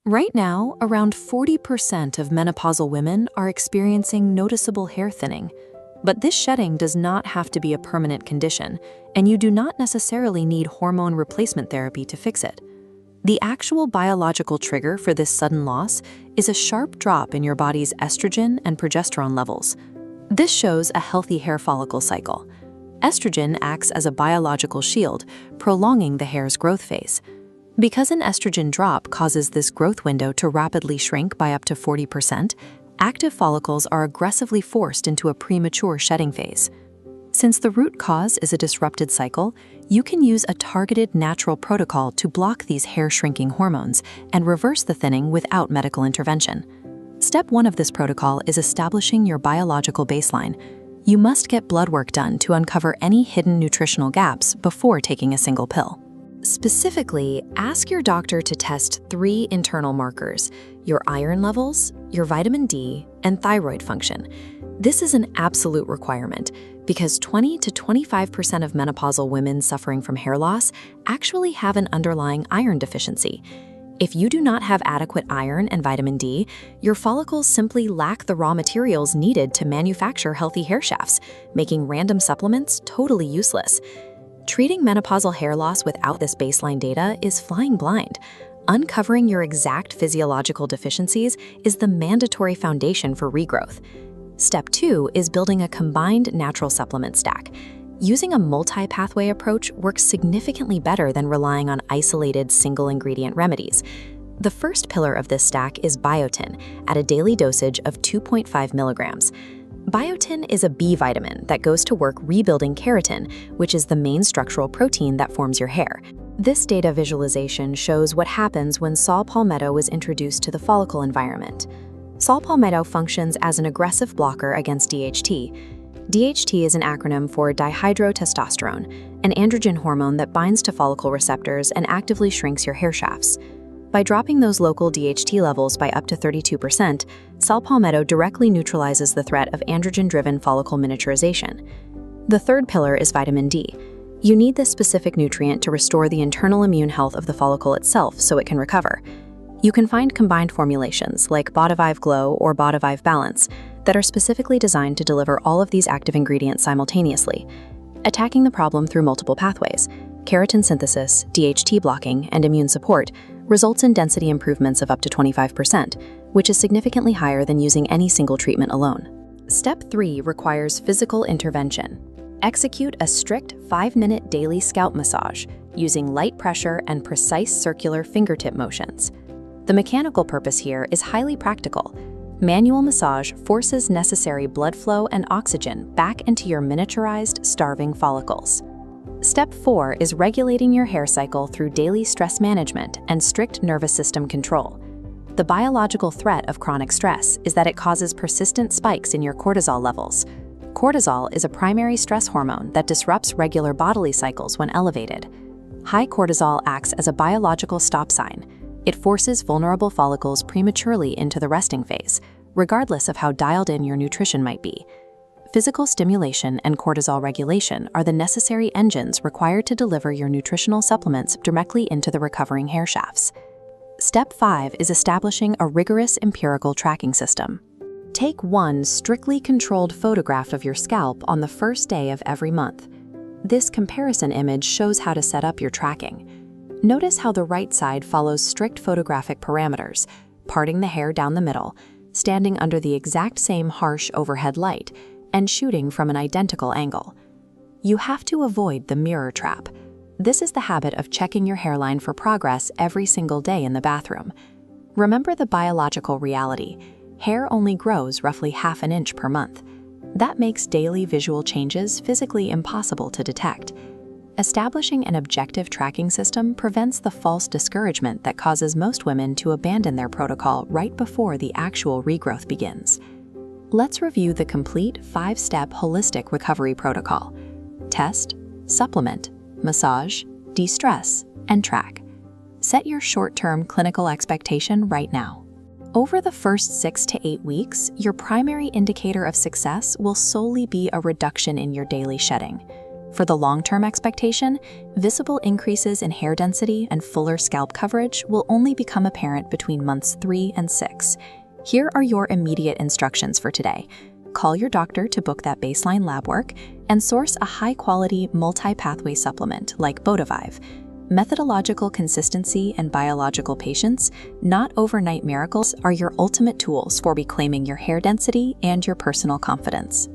Right now, around 40% of menopausal women are experiencing noticeable hair thinning. But this shedding does not have to be a permanent condition, and you do not necessarily need hormone replacement therapy to fix it. The actual biological trigger for this sudden loss is a sharp drop in your body's estrogen and progesterone levels. This shows a healthy hair follicle cycle. Estrogen acts as a biological shield, prolonging the hair's growth phase. Because an estrogen drop causes this growth window to rapidly shrink by up to 40%, active follicles are aggressively forced into a premature shedding phase. Since the root cause is a disrupted cycle, you can use a targeted natural protocol to block these hair-shrinking hormones and reverse the thinning without medical intervention. Step 1 of this protocol is establishing your biological baseline. You must get blood work done to uncover any hidden nutritional gaps before taking a single pill. Specifically, ask your doctor to test 3 internal markers: your iron levels, your vitamin D, and thyroid function. This is an absolute requirement because 20 to 25% of menopausal women suffering from hair loss actually have an underlying iron deficiency. If you do not have adequate iron and vitamin D, your follicles simply lack the raw materials needed to manufacture healthy hair shafts, making random supplements totally useless. Treating menopausal hair loss without this baseline data is flying blind. Uncovering your exact physiological deficiencies is the mandatory foundation for regrowth. Step 2 is building a combined natural supplement stack. Using a multi-pathway approach works significantly better than relying on isolated single-ingredient remedies. The first pillar of this stack is biotin, at a daily dosage of 2.5 milligrams. Biotin is a B vitamin that goes to work rebuilding keratin, which is the main structural protein that forms your hair. This data visualization shows what happens when saw palmetto is introduced to the follicle environment. Saw palmetto functions as an aggressive blocker against DHT. DHT is an acronym for dihydrotestosterone, an androgen hormone that binds to follicle receptors and actively shrinks your hair shafts. By dropping those local DHT levels by up to 32%, saw palmetto directly neutralizes the threat of androgen-driven follicle miniaturization. The third pillar is vitamin D. You need this specific nutrient to restore the internal immune health of the follicle itself so it can recover. You can find combined formulations like Botavive Glow or Botavive Balance that are specifically designed to deliver all of these active ingredients simultaneously, attacking the problem through multiple pathways. Keratin synthesis, DHT blocking, and immune support results in density improvements of up to 25%, which is significantly higher than using any single treatment alone. Step 3 requires physical intervention. Execute a strict 5-minute daily scalp massage using light pressure and precise circular fingertip motions. The mechanical purpose here is highly practical. Manual massage forces necessary blood flow and oxygen back into your miniaturized, starving follicles. Step 4 is regulating your hair cycle through daily stress management and strict nervous system control. The biological threat of chronic stress is that it causes persistent spikes in your cortisol levels. Cortisol is a primary stress hormone that disrupts regular bodily cycles when elevated. High cortisol acts as a biological stop sign. It forces vulnerable follicles prematurely into the resting phase, regardless of how dialed in your nutrition might be. Physical stimulation and cortisol regulation are the necessary engines required to deliver your nutritional supplements directly into the recovering hair shafts. Step 5 is establishing a rigorous empirical tracking system. Take one strictly controlled photograph of your scalp on the first day of every month. This comparison image shows how to set up your tracking. Notice how the right side follows strict photographic parameters, parting the hair down the middle, standing under the exact same harsh overhead light, and shooting from an identical angle. You have to avoid the mirror trap. This is the habit of checking your hairline for progress every single day in the bathroom. Remember the biological reality. Hair only grows roughly ½ an inch per month. That makes daily visual changes physically impossible to detect. Establishing an objective tracking system prevents the false discouragement that causes most women to abandon their protocol right before the actual regrowth begins. Let's review the complete 5-step holistic recovery protocol. Test, supplement, massage, de-stress, and track. Set your short-term clinical expectation right now. Over the first 6 to 8 weeks, your primary indicator of success will solely be a reduction in your daily shedding. For the long-term expectation, visible increases in hair density and fuller scalp coverage will only become apparent between months 3 and 6. Here are your immediate instructions for today. Call your doctor to book that baseline lab work and source a high-quality multi-pathway supplement like Botavive. Methodological consistency and biological patience, not overnight miracles, are your ultimate tools for reclaiming your hair density and your personal confidence.